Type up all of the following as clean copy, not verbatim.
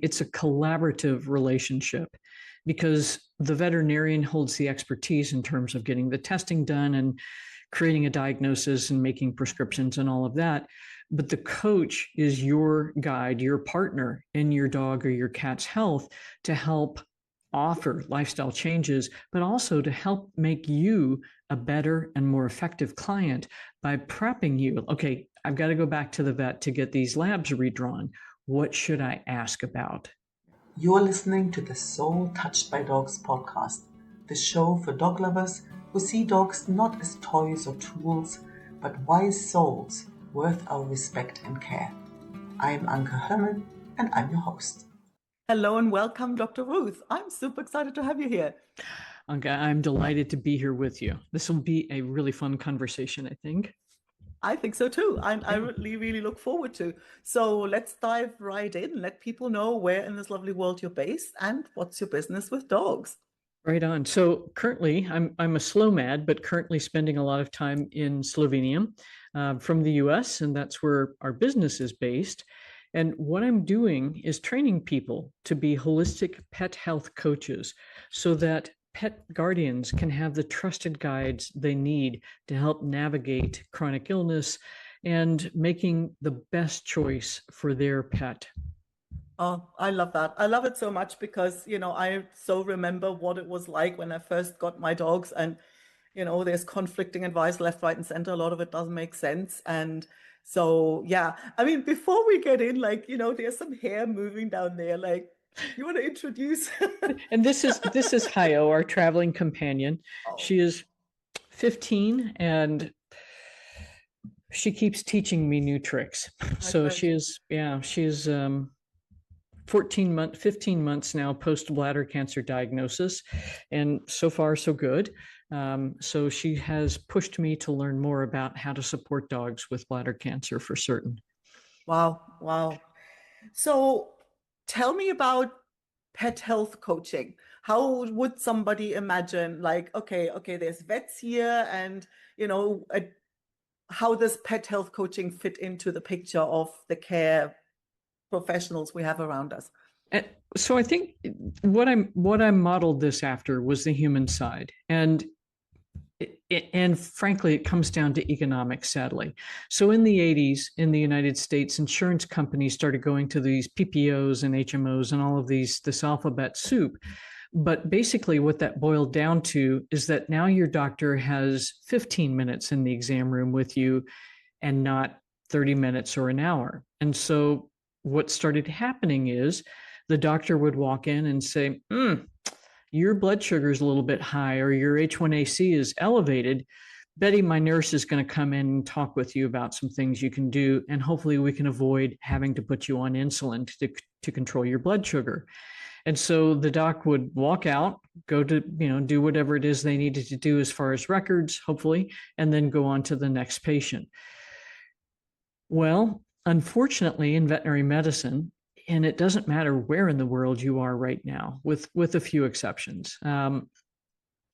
It's a collaborative relationship because the veterinarian holds the expertise in terms of getting the testing done and creating a diagnosis and making prescriptions and all of that. But the coach is your guide, your partner in your dog or your cat's health to help offer lifestyle changes, but also to help make you a better and more effective client by prepping you. Okay, I've got to go back to the vet to get these labs redrawn. What should I ask about? You're listening to the Soul Touched by Dogs podcast, the show for dog lovers who see dogs not as toys or tools, but wise souls worth our respect and care. I'm Anke Herman, and I'm your host. Hello and welcome, Dr. Ruth. I'm super excited to have you here. Anke, I'm delighted to be here with you. This will be a really fun conversation, I think. I think so too. I really look forward to. So let's dive right in. Let people know where in this lovely world you're based and what's your business with dogs. Right on. So currently, I'm a slow mad, but currently spending a lot of time in Slovenia from the US, and that's where our business is based. And what I'm doing is training people to be holistic pet health coaches so that pet guardians can have the trusted guides they need to help navigate chronic illness and making the best choice for their pet. Oh, I love that. I love it so much because, I so remember what it was like when I first got my dogs and, there's conflicting advice left, right, and center. A lot of it doesn't make sense. And so, yeah, I mean, before we get in, there's some hair moving down there. You want to introduce? And this is Hayo, our traveling companion. Oh. She is 15 and she keeps teaching me new tricks. So she's 15 months now post bladder cancer diagnosis, and so far so good. So she has pushed me to learn more about how to support dogs with bladder cancer for certain. Wow. So tell me about pet health coaching. How would somebody imagine, okay, there's vets here, and how does pet health coaching fit into the picture of the care professionals we have around us? So I think what I modeled this after was the human side, and frankly, it comes down to economics, sadly. So in the 80s, in the United States, insurance companies started going to these PPOs and HMOs and all of this alphabet soup. But basically what that boiled down to is that now your doctor has 15 minutes in the exam room with you and not 30 minutes or an hour. And so what started happening is the doctor would walk in and say, your blood sugar is a little bit high, or your H1AC is elevated. Betty, my nurse, is going to come in and talk with you about some things you can do, and hopefully we can avoid having to put you on insulin to control your blood sugar. And so the doc would walk out, go to, do whatever it is they needed to do as far as records, hopefully, and then go on to the next patient. Well, unfortunately, in veterinary medicine, and it doesn't matter where in the world you are right now, with a few exceptions,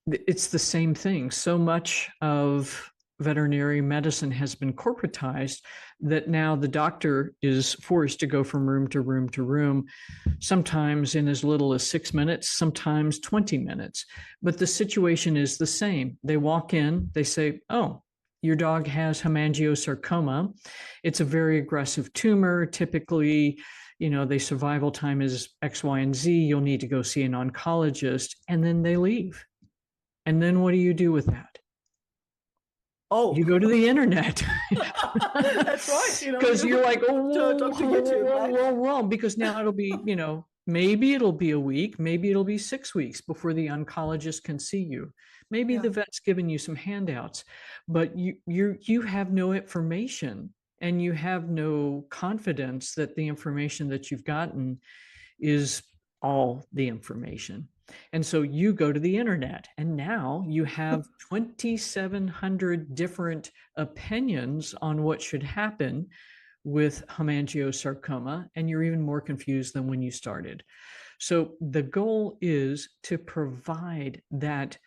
it's the same thing. So much of veterinary medicine has been corporatized that now the doctor is forced to go from room to room to room, sometimes in as little as 6 minutes, sometimes 20 minutes. But the situation is the same. They walk in, they say, oh, your dog has hemangiosarcoma. It's a very aggressive tumor. Typically, the survival time is X, Y, and Z. You'll need to go see an oncologist, and then they leave. And then what do you do with that? Oh, you go to the internet. That's right. Because you're like, because now it'll be, maybe it'll be a week, maybe it'll be 6 weeks before the oncologist can see you. Maybe the vet's giving you some handouts, but you have no information. And you have no confidence that the information that you've gotten is all the information. And so you go to the internet, and now you have 2,700 different opinions on what should happen with hemangiosarcoma, and you're even more confused than when you started. So the goal is to provide that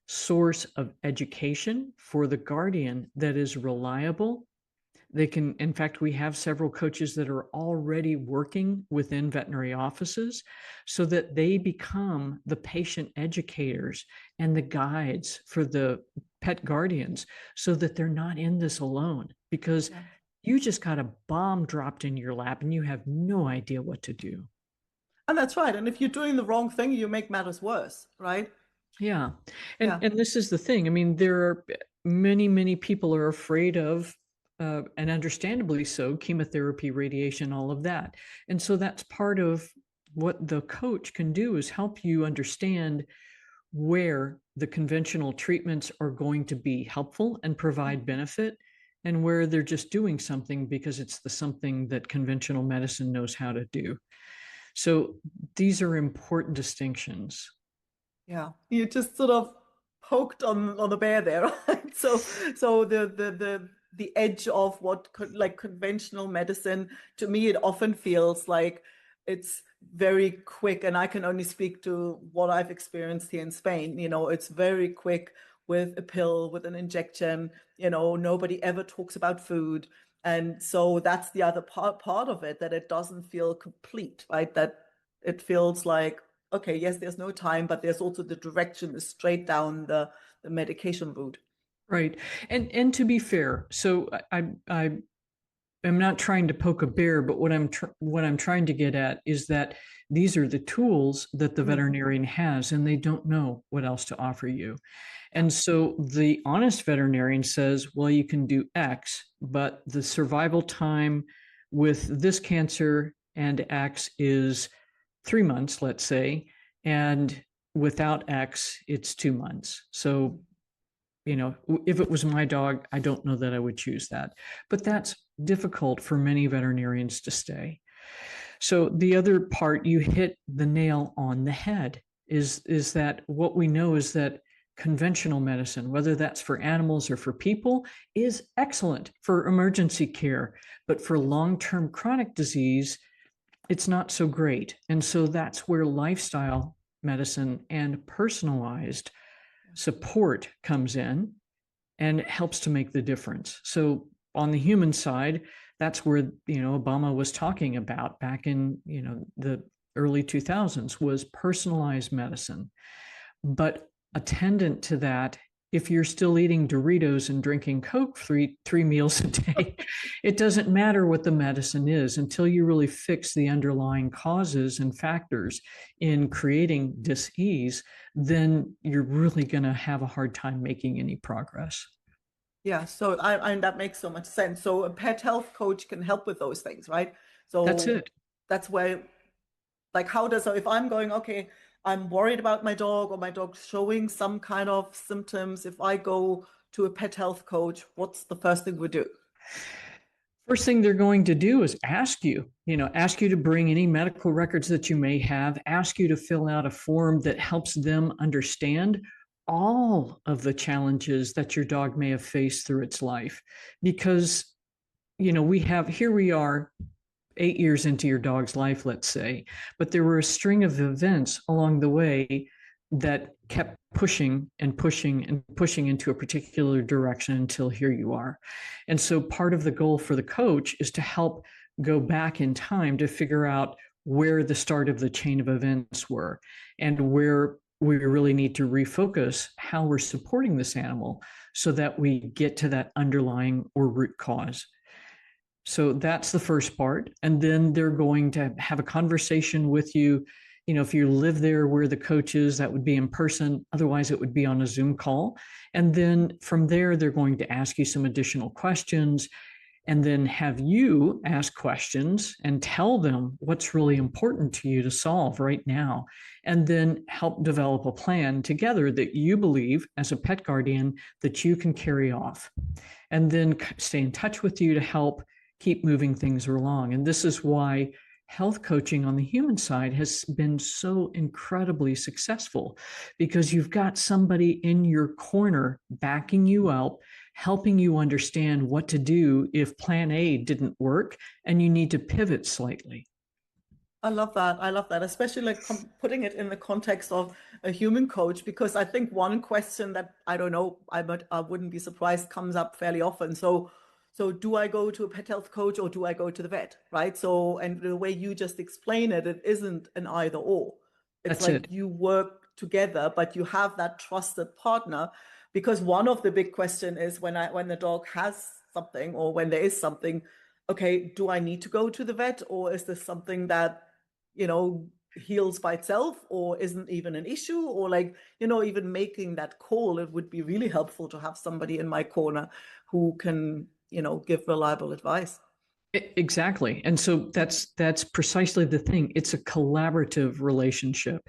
source of education for the guardian that is reliable, They can, in fact, we have several coaches that are already working within veterinary offices so that they become the patient educators and the guides for the pet guardians so that they're not in this alone, because you just got a bomb dropped in your lap and you have no idea what to do. And that's right. And if you're doing the wrong thing, you make matters worse, right? Yeah. Yeah. And this is the thing. I mean, there are many people are afraid of, and understandably so, chemotherapy, radiation, all of that. And so that's part of what the coach can do, is help you understand where the conventional treatments are going to be helpful and provide benefit, and where they're just doing something because it's the something that conventional medicine knows how to do. So these are important distinctions. Yeah, you just sort of poked on the bear there, right? So the edge of what could, like, conventional medicine, to me, it often feels like it's very quick, and I can only speak to what I've experienced here in Spain. It's very quick with a pill, with an injection. Nobody ever talks about food. And so that's the other part of it, that it doesn't feel complete, right? That it feels like, okay, yes, there's no time, but there's also the direction is straight down the medication route. Right. And to be fair, so I am not trying to poke a bear, but what I'm trying to get at is that these are the tools that the veterinarian has, and they don't know what else to offer you. And so the honest veterinarian says, well, you can do X, but the survival time with this cancer and X is 3 months, let's say, and without X, it's 2 months. So, if it was my dog, I don't know that I would choose that. But that's difficult for many veterinarians to stay. So the other part, you hit the nail on the head, is that what we know is that conventional medicine, whether that's for animals or for people, is excellent for emergency care. But for long-term chronic disease, it's not so great. And so that's where lifestyle medicine and personalized support comes in and helps to make the difference. So on the human side, that's where, Obama was talking about back in, the early 2000s, was personalized medicine. But attendant to that, if you're still eating Doritos and drinking Coke three meals a day, it doesn't matter what the medicine is until you really fix the underlying causes and factors in creating dis-ease, then you're really going to have a hard time making any progress. Yeah, so that makes so much sense. So a pet health coach can help with those things, right? So That's it. that's where, like, so if I'm going, okay, I'm worried about my dog, or my dog's showing some kind of symptoms, if I go to a pet health coach, what's the first thing we do? First thing they're going to do is ask you to bring any medical records that you may have, ask you to fill out a form that helps them understand all of the challenges that your dog may have faced through its life. Because, here we are 8 years into your dog's life, let's say, but there were a string of events along the way that kept pushing and pushing and pushing into a particular direction until here you are. And so part of the goal for the coach is to help go back in time to figure out where the start of the chain of events were, and where we really need to refocus how we're supporting this animal so that we get to that underlying or root cause. So that's the first part. And then they're going to have a conversation with you. If you live there where the coach is, that would be in person. Otherwise, it would be on a Zoom call. And then from there, they're going to ask you some additional questions, and then have you ask questions and tell them what's really important to you to solve right now. And then help develop a plan together that you believe, as a pet guardian, that you can carry off. And then stay in touch with you to help keep moving things along. And this is why health coaching on the human side has been so incredibly successful, because you've got somebody in your corner backing you up, helping you understand what to do if plan A didn't work and you need to pivot slightly. I love that. I love that, especially like putting it in the context of a human coach, because I think one question that, I don't know, I wouldn't be surprised, comes up fairly often. So So do I go to a pet health coach or do I go to the vet, right? So, and the way you just explain it, it isn't an either or. It's That's like it. you work together, but you have that trusted partner. Because one of the big question is when the dog has something or when there is something, okay, do I need to go to the vet, or is this something that, heals by itself or isn't even an issue? Or like, even making that call, it would be really helpful to have somebody in my corner who can, give reliable advice. Exactly. And so that's precisely the thing. It's a collaborative relationship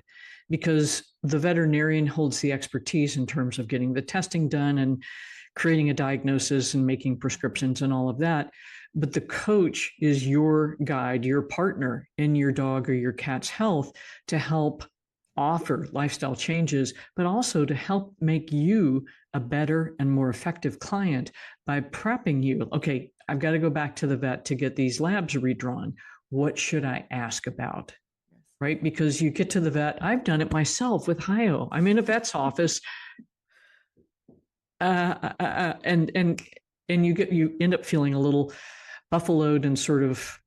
because the veterinarian holds the expertise in terms of getting the testing done and creating a diagnosis and making prescriptions and all of that. But the coach is your guide, your partner in your dog or your cat's health to help offer lifestyle changes, but also to help make you a better and more effective client by prepping you. Okay, I've got to go back to the vet to get these labs redrawn. What should I ask about? Yes. Right? Because you get to the vet. I've done it myself with Hio. I'm in a vet's office, and you end up feeling a little buffaloed and sort of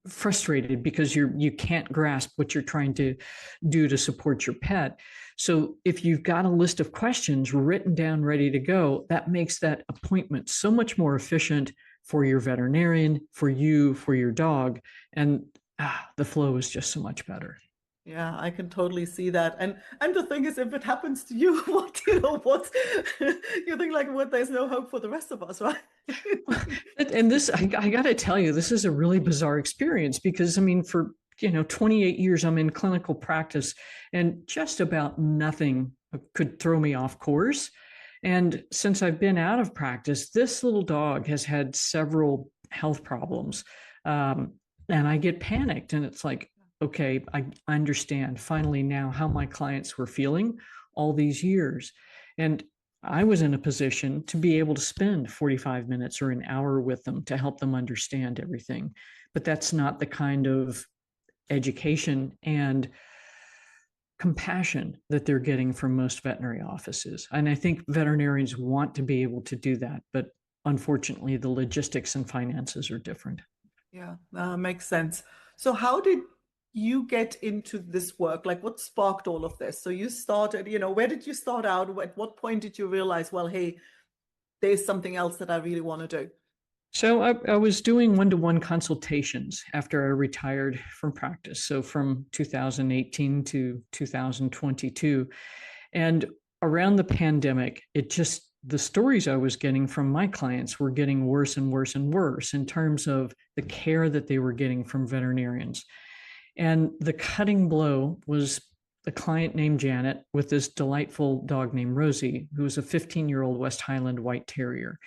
frustrated because you can't grasp what you're trying to do to support your pet. So if you've got a list of questions written down, ready to go, that makes that appointment so much more efficient for your veterinarian, for you, for your dog, and the flow is just so much better. Yeah, I can totally see that. And the thing is, if it happens to you, what you think like, what? There's no hope for the rest of us, right? And this, I got to tell you, this is a really bizarre experience because I mean, for 28 years, I'm in clinical practice, and just about nothing could throw me off course. And since I've been out of practice, this little dog has had several health problems, and I get panicked, and it's like, okay, I understand finally now how my clients were feeling all these years. And I was in a position to be able to spend 45 minutes or an hour with them to help them understand everything. But that's not the kind of education and compassion that they're getting from most veterinary offices. And I think veterinarians want to be able to do that, but unfortunately, the logistics and finances are different. Yeah, makes sense. So how did you get into this work? Like what sparked all of this? So you started, where did you start out? At what point did you realize, well, hey, there's something else that I really want to do? So I was doing one-to-one consultations after I retired from practice. So from 2018 to 2022. And around the pandemic, the stories I was getting from my clients were getting worse and worse and worse in terms of the care that they were getting from veterinarians. And the cutting blow was a client named Janet with this delightful dog named Rosie, who was a 15-year-old West Highland White Terrier.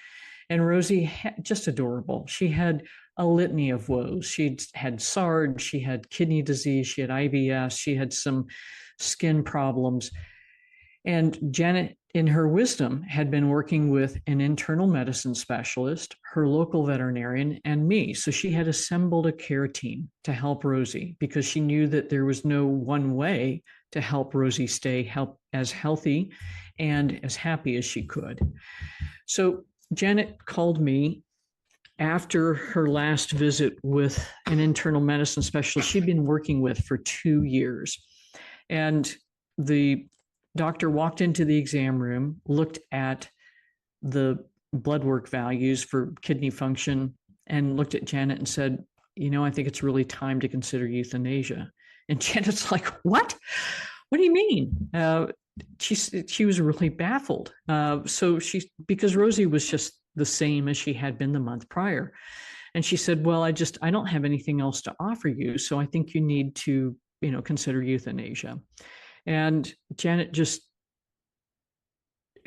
And Rosie, just adorable. She had a litany of woes. She'd had SARD, she had kidney disease, she had IBS, she had some skin problems. And Janet, in her wisdom, had been working with an internal medicine specialist, her local veterinarian, and me. So she had assembled a care team to help Rosie because she knew that there was no one way to help Rosie stay as healthy and as happy as she could. So Janet called me after her last visit with an internal medicine specialist she'd been working with for 2 years. And the doctor walked into the exam room, looked at the blood work values for kidney function, and looked at Janet and said, I think it's really time to consider euthanasia. And Janet's like, what? What do you mean? She was really baffled. Because Rosie was just the same as she had been the month prior. And she said, well, I don't have anything else to offer you. So I think you need to, consider euthanasia. And Janet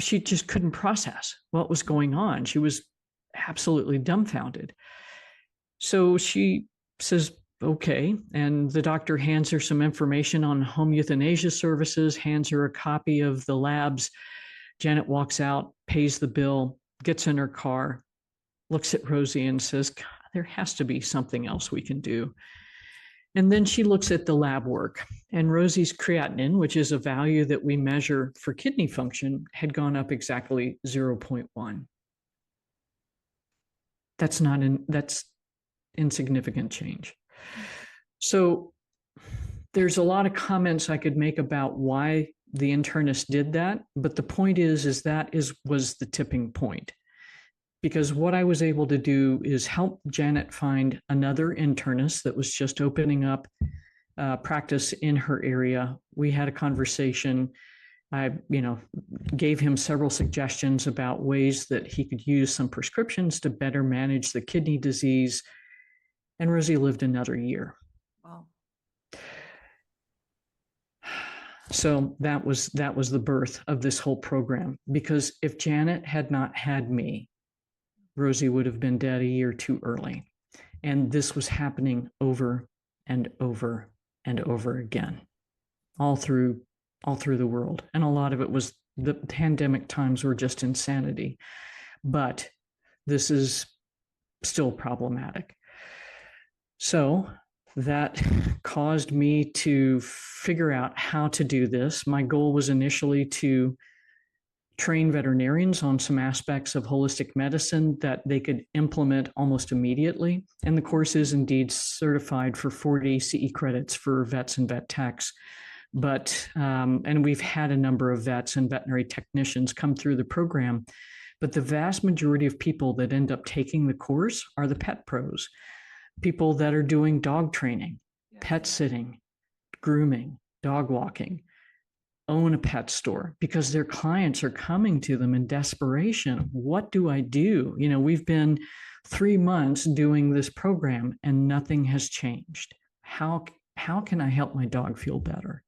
she just couldn't process what was going on. She was absolutely dumbfounded. So she says, okay. And the doctor hands her some information on home euthanasia services, hands her a copy of the labs. Janet walks out, pays the bill, gets in her car, looks at Rosie and says, God, there has to be something else we can do. And then she looks at the lab work, and Rosie's creatinine, which is a value that we measure for kidney function, had gone up exactly 0.1. that's insignificant change. So there's a lot of comments I could make about why the internist did that, but the point is that was the tipping point. Because what I was able to do is help Janet find another internist that was just opening up practice in her area. We had a conversation. I, gave him several suggestions about ways that he could use some prescriptions to better manage the kidney disease. And Rosie lived another year. Wow. So that was the birth of this whole program. Because if Janet had not had me, Rosie would have been dead a year too early. And this was happening over and over and over again, all through the world. And a lot of it was the pandemic times were just insanity. But this is still problematic. So that caused me to figure out how to do this. My goal was initially to train veterinarians on some aspects of holistic medicine that they could implement almost immediately. And the course is indeed certified for 40 CE credits for vets and vet techs. But, and we've had a number of vets and veterinary technicians come through the program, but the vast majority of people that end up taking the course are the pet pros, people that are doing dog training, pet sitting, grooming, dog walking, own a pet store, because their clients are coming to them in desperation. What do I do? We've been 3 months doing this program and nothing has changed. How can I help my dog feel better?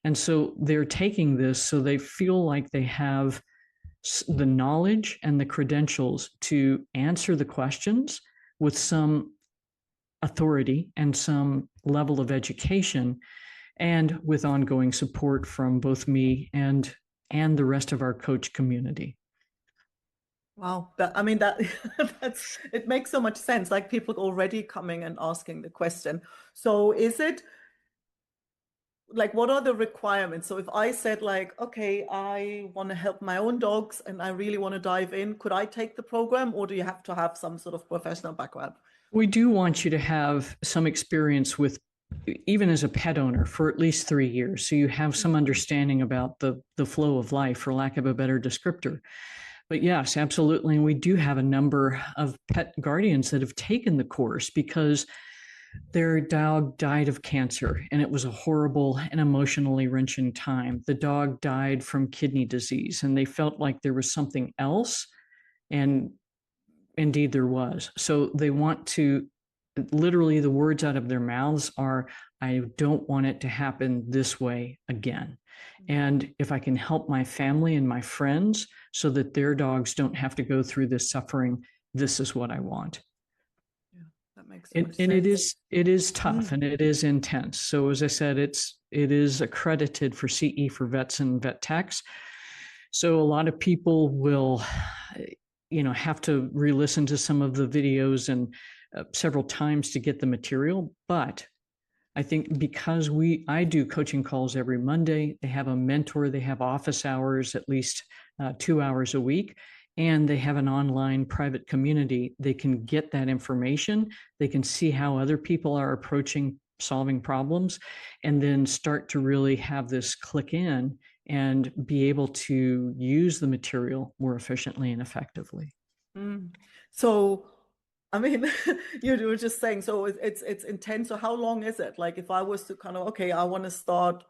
And so they're taking this so they feel like they have the knowledge and the credentials to answer the questions with some authority and some level of education, and with ongoing support from both me and the rest of our coach community. Wow. It makes so much sense. Like people already coming and asking the question. So is it like, what are the requirements? So if I said like, okay, I want to help my own dogs and I really want to dive in, could I take the program, or do you have to have some sort of professional background? We do want you to have some experience with, even as a pet owner, for at least 3 years. So you have some understanding about the flow of life, for lack of a better descriptor. But yes, absolutely. And we do have a number of pet guardians that have taken the course because their dog died of cancer, and it was a horrible and emotionally wrenching time. The dog died from kidney disease, and they felt like there was something else. And indeed there was. So they want to, literally the words out of their mouths are, I don't want it to happen this way again. And if I can help my family and my friends so that their dogs don't have to go through this suffering, this is what I want. Yeah, that makes sense. And it is tough and it is intense. So as I said, it is accredited for CE for vets and vet techs. So a lot of people will, have to re-listen to some of the videos and several times to get the material. But I think because I do coaching calls every Monday, they have a mentor, they have office hours, at least 2 hours a week, and they have an online private community. They can get that information. They can see how other people are approaching solving problems, and then start to really have this click in and be able to use the material more efficiently and effectively. So, I mean, you were just saying, so it's intense. So how long is it? Like if I was to kind of, okay, I want to start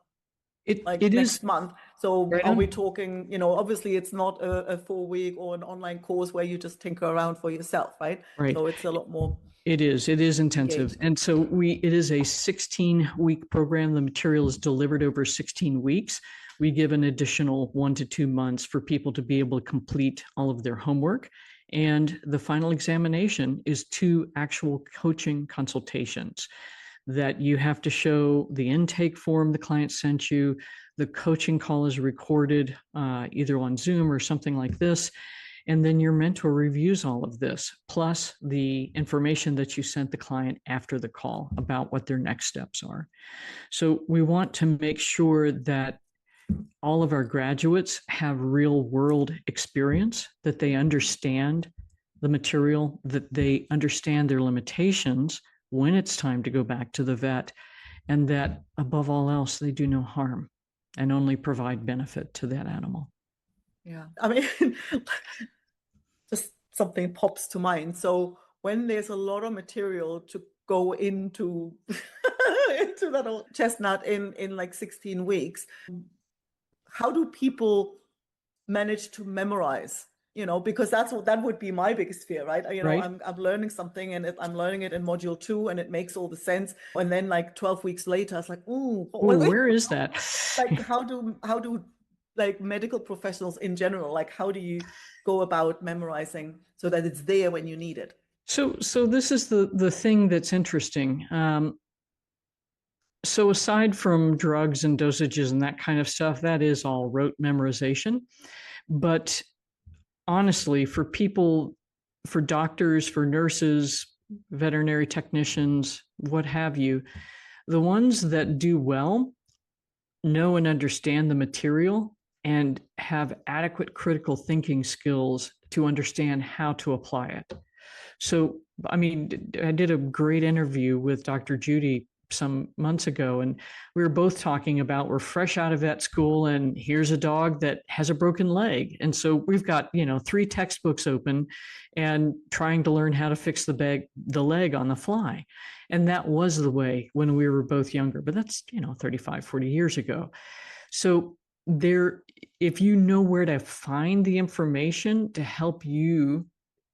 it next is, month. So right are on. we talking, obviously it's not a 4-week or an online course where you just tinker around for yourself, right? Right. So it's a lot more. It is intensive. engaged. And so it is a 16-week program. The material is delivered over 16 weeks. We give an additional 1 to 2 months for people to be able to complete all of their homework. And the final examination is 2 actual coaching consultations that you have to show the intake form the client sent you. The coaching call is recorded either on Zoom or something like this. And then your mentor reviews all of this, plus the information that you sent the client after the call about what their next steps are. So we want to make sure that all of our graduates have real world experience, that they understand the material, that they understand their limitations when it's time to go back to the vet, and that above all else, they do no harm and only provide benefit to that animal. Yeah. I mean, just something pops to mind. So when there's a lot of material to go into into that old chestnut in like 16 weeks, how do people manage to memorize? Because that would be my biggest fear, right? Right. I'm learning something and I'm learning it in module 2 and it makes all the sense. And then like 12 weeks later, it's like, oh, where is that? Like how do like medical professionals in general, like how do you go about memorizing so that it's there when you need it? So this is the thing that's interesting. So aside from drugs and dosages and that kind of stuff, that is all rote memorization. But honestly, for people, for doctors, for nurses, veterinary technicians, what have you, the ones that do well know and understand the material and have adequate critical thinking skills to understand how to apply it. So, I mean, I did a great interview with Dr. Judy some months ago, and we were both talking about we're fresh out of vet school, and here's a dog that has a broken leg. And so we've got, 3 textbooks open and trying to learn how to fix the leg on the fly. And that was the way when we were both younger, but that's, 35, 40 years ago. So if you know where to find the information to help you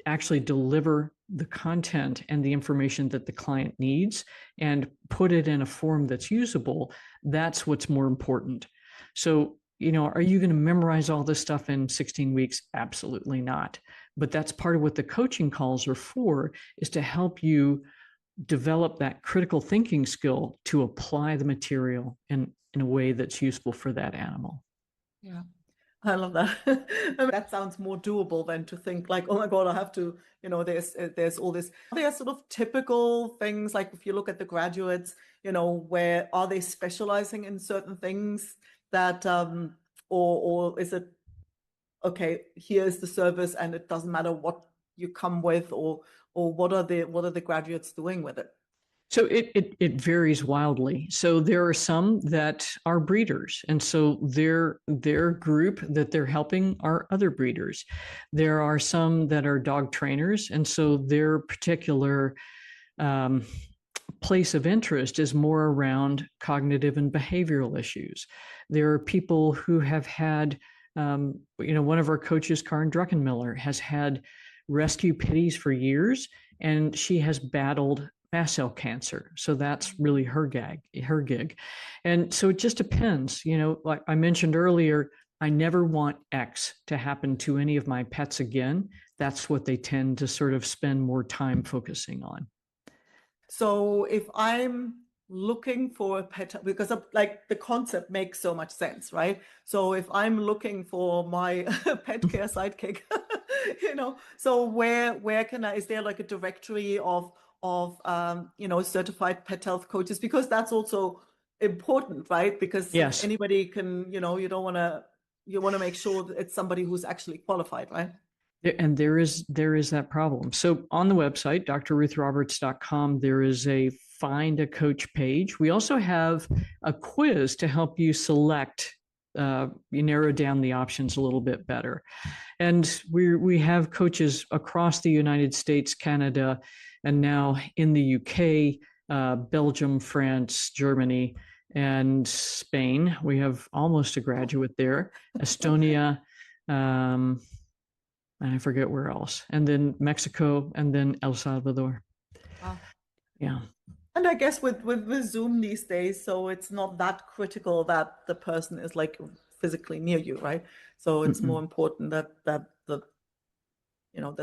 actually deliver the content and the information that the client needs and put it in a form that's usable, that's what's more important. So, are you going to memorize all this stuff in 16 weeks? Absolutely not. But that's part of what the coaching calls are for, is to help you develop that critical thinking skill to apply the material in a way that's useful for that animal. Yeah. I love that. I mean, that sounds more doable than to think like, oh my God, I have to, there's all this. There are sort of typical things, like if you look at the graduates, where are they specializing in certain things that, or is it, okay, here's the service and it doesn't matter what you come with, or what are the graduates doing with it? So it varies wildly. So there are some that are breeders, and so their group that they're helping are other breeders. There are some that are dog trainers, and so their particular place of interest is more around cognitive and behavioral issues. There are people who have had, one of our coaches, Karen Druckenmiller, has had rescue pitties for years, and she has battled mast cell cancer. So that's really her gig. And so it just depends. Like I mentioned earlier, I never want X to happen to any of my pets again. That's what they tend to sort of spend more time focusing on. So if I'm looking for a pet, because like the concept makes so much sense, right? So if I'm looking for my pet care sidekick, so where can is there like a directory of certified pet health coaches? Because that's also important, right? Because yes, anybody can, you want to make sure that it's somebody who's actually qualified, right? And there is that problem. So on the website, drruthroberts.com, there is a find a coach page. We also have a quiz to help you select, you narrow down the options a little bit better. And we have coaches across the United States, Canada, and now in the UK, Belgium, France, Germany, and Spain. We have almost a graduate there, Estonia, and I forget where else, and then Mexico, and then El Salvador. Wow. Yeah. And I guess with Zoom these days, so it's not that critical that the person is like physically near you, right? So it's more important that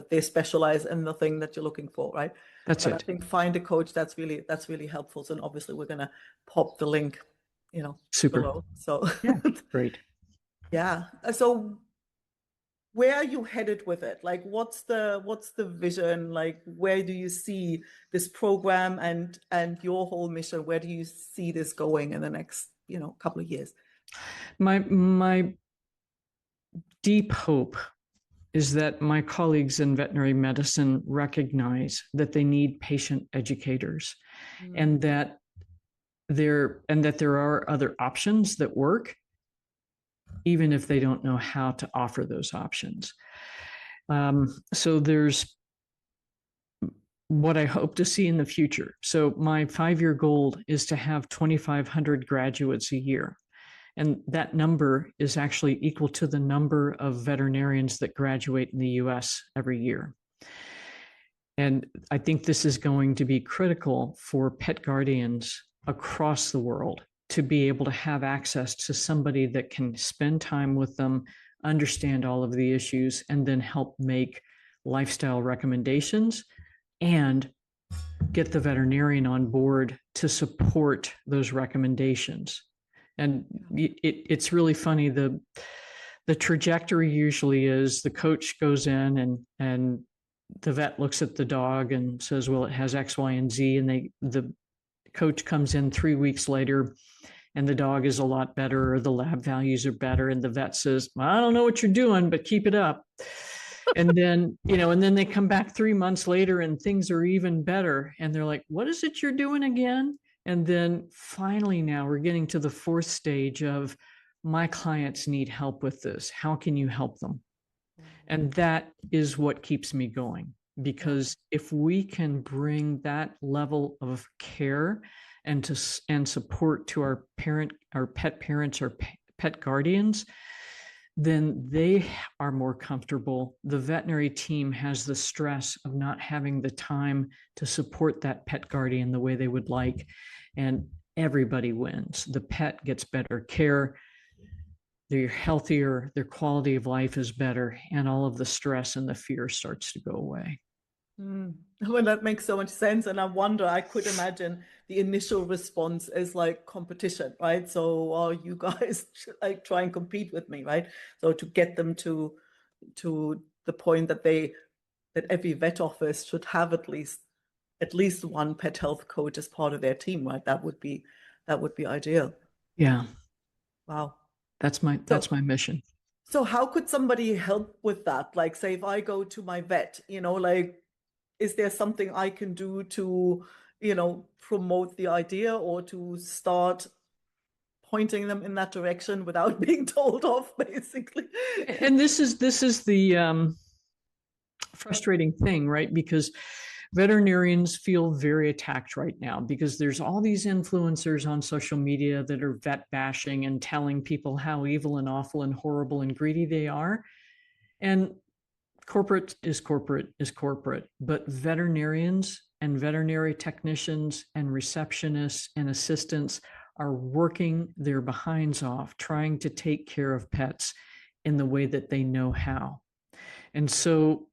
they specialize in the thing that you're looking for, right? That's But it. I think find a coach, that's really helpful. So obviously we're gonna pop the link, Super. below. So Yeah, great. yeah. So where are you headed with it? Like what's the vision? Like where do you see this program and your whole mission? Where do you see this going in the next, couple of years? My deep hope is that my colleagues in veterinary medicine recognize that they need patient educators, and that there are other options that work, even if they don't know how to offer those options. So there's what I hope to see in the future. So my 5-year goal is to have 2,500 graduates a year. And that number is actually equal to the number of veterinarians that graduate in the US every year. And I think this is going to be critical for pet guardians across the world to be able to have access to somebody that can spend time with them, understand all of the issues, and then help make lifestyle recommendations and get the veterinarian on board to support those recommendations. And it's really funny. The trajectory usually is the coach goes in and the vet looks at the dog and says, well, it has X, Y, and Z. And the coach comes in 3 weeks later and the dog is a lot better, or the lab values are better. And the vet says, well, I don't know what you're doing, but keep it up. And then, and then they come back 3 months later and things are even better. And they're like, what is it you're doing again? And then finally, now we're getting to the 4th stage of my clients need help with this. How can you help them? And that is what keeps me going, because if we can bring that level of care and support to our pet parents, or pet guardians, then they are more comfortable. The veterinary team has the stress of not having the time to support that pet guardian the way they would like, and everybody wins. The pet gets better care, they're healthier, their quality of life is better, and all of the stress and the fear starts to go away. Well, that makes so much sense. And I wonder, I could imagine the initial response is like competition, right? So you guys should like try and compete with me, right? So to get them to the point that every vet office should have at least one pet health coach as part of their team, right? That would be ideal. Yeah. Wow. That's my mission. So how could somebody help with that? Like, say, if I go to my vet, like, is there something I can do to, promote the idea or to start pointing them in that direction without being told off, basically? And this is the frustrating thing, right? Because veterinarians feel very attacked right now, because there's all these influencers on social media that are vet bashing and telling people how evil and awful and horrible and greedy they are. And corporate is corporate, but veterinarians and veterinary technicians and receptionists and assistants are working their behinds off trying to take care of pets in the way that they know how. And so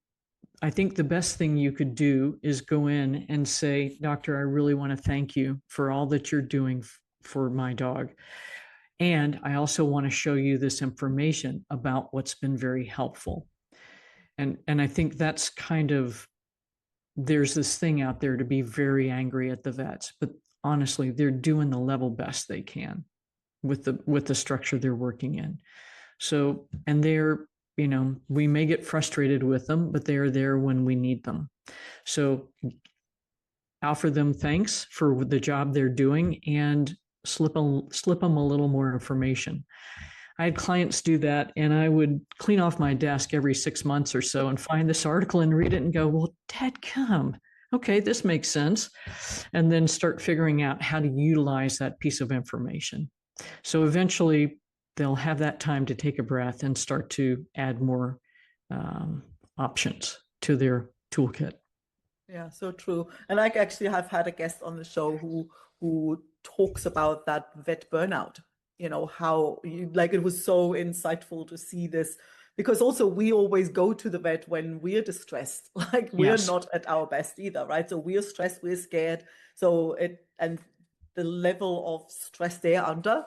I think the best thing you could do is go in and say, Doctor, I really want to thank you for all that you're doing for my dog. And I also want to show you this information about what's been very helpful. And I think that's kind of, there's this thing out there to be very angry at the vets, but honestly, they're doing the level best they can with the structure they're working in. So, and they're, we may get frustrated with them, but they are there when we need them. So offer them thanks for the job they're doing and slip them a little more information. I had clients do that, and I would clean off my desk every 6 months or so and find this article and read it and go, well, dadgum, okay, this makes sense. And then start figuring out how to utilize that piece of information. So eventually they'll have that time to take a breath and start to add more options to their toolkit. Yeah, so true. And I actually have had a guest on the show who talks about that vet burnout. How it was so insightful to see this, because also we always go to the vet when we're distressed, like we're Yes. not at our best either, right? So we're stressed, we're scared. And the level of stress they're under,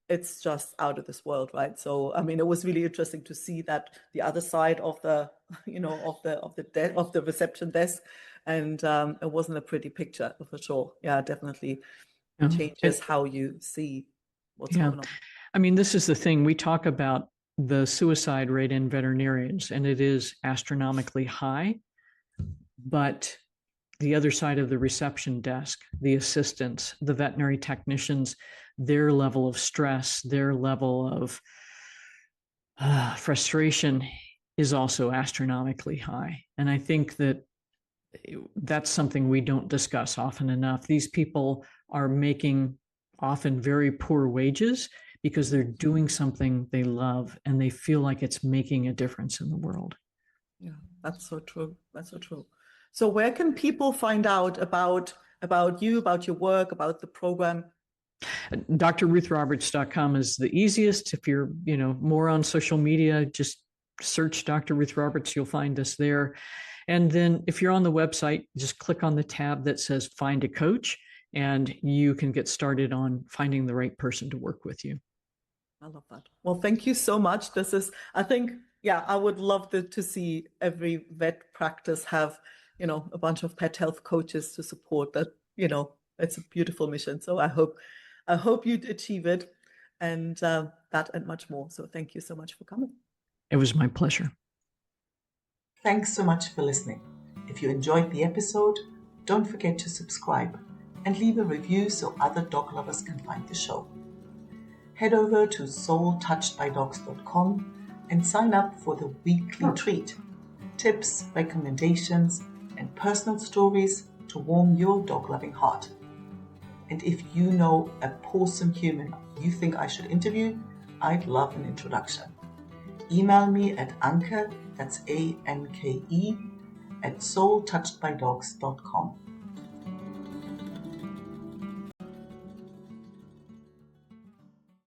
it's just out of this world, right? So, I mean, it was really interesting to see that the other side of the, of the reception desk, and it wasn't a pretty picture for sure. Yeah, definitely changes how you see what's going on. I mean, this is the thing we talk about the suicide rate in veterinarians, and it is astronomically high. But the other side of the reception desk, the assistants, the veterinary technicians, their level of stress, their level of frustration is also astronomically high. And I think that that's something we don't discuss often enough. These people are making often very poor wages because they're doing something they love and they feel like it's making a difference in the world. Yeah, that's so true. That's so true. So where can people find out about you, about your work, about the program? drruthroberts.com is the easiest. If you're, more on social media, just search Dr. Ruth Roberts. You'll find us there. And then if you're on the website, just click on the tab that says Find a Coach, and you can get started on finding the right person to work with you. I love that. Well, thank you so much. This is, I think, I would love to see every vet practice have, a bunch of pet health coaches to support that. It's a beautiful mission. So I hope you'd achieve it, and that and much more. So thank you so much for coming. It was my pleasure. Thanks so much for listening. If you enjoyed the episode, don't forget to subscribe and leave a review so other dog lovers can find the show. Head over to soultouchedbydogs.com and sign up for the weekly treat. Tips, recommendations, and personal stories to warm your dog-loving heart. And if you know a awesome human you think I should interview, I'd love an introduction. Email me at Anke, that's ANKE, @soultouchedbydogs.com.